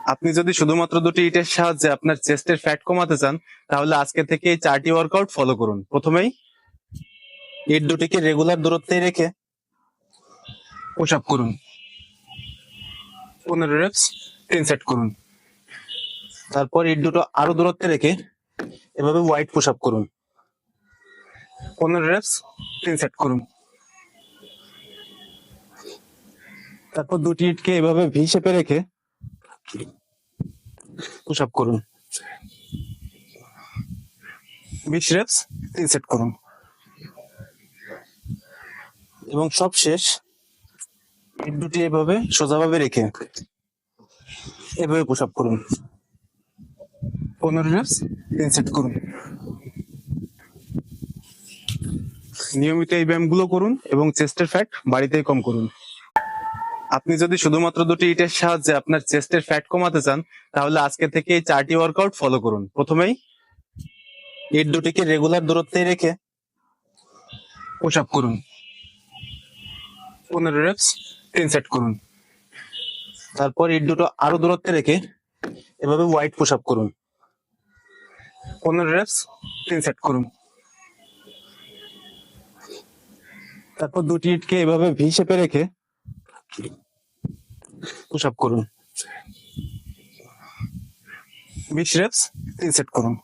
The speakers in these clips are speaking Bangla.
আপনি যদি শুধুমাত্র দুটি ইটের সাহায্যে আপনার চেস্টের ফ্যাট কমাতে চান, তাহলে আজকে থেকে এই 4টি ওয়ার্কআউট ফলো করুন। প্রথমেই ইট দুটিকে রেগুলার দূরত্বে রেখে পুশ আপ করুন। 15 রেপস 3 সেট করুন। তারপর ইট দুটো আরো দূরত্বে রেখে এভাবে ওয়াইড পুশ আপ করুন। 15 রেপস 3 সেট করুন। তারপর দুটি ইটকে এভাবে ভি শেপে রেখে পুশ আপ করুন। 20 রেপস 3 সেট করুন। এবং সবশেষ ইট দুটি এভাবে সোজাভাবে রেখে এভাবে পুশ আপ করুন। 15 রেপস 3 সেট করুন। নিয়মিত এই ব্যায়ামগুলো করুন এবং চেস্টের ফ্যাট বাড়িতেই কম করুন। আপনি যদি শুধুমাত্র দুটি ইটের সাহায্যে আপনার চেস্টের ফ্যাট কমাতে চান, তাহলে আজকে থেকে এই 4টি ওয়ার্কআউট ফলো করুন। প্রথমেই ইট দুটিকে রেগুলার দূরত্বে রেখে পুশ আপ করুন। 15 রেপস 3 সেট করুন। তারপর ইট দুটো আরো দূরত্বে রেখে এভাবে ওয়াইড পুশ আপ করুন। 15 রেপস 3 সেট করুন। তারপর দুটি ইটকে এভাবে ভি শেপে রেখে পুশ আপ করুন। 20 রেপস 3 সেট করুন।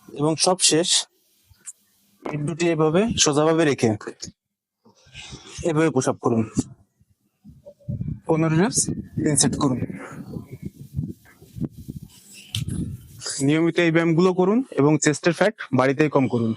এবং সবশেষ ইট দুটি এভাবে সোজাভাবে রেখে এভাবে পুশ আপ করুন। 15 রেপস 3 সেট করুন। নিয়মিত এই ব্যায়ামগুলো করুন এবং চেস্টের ফ্যাট বাড়িতেই কম করুন।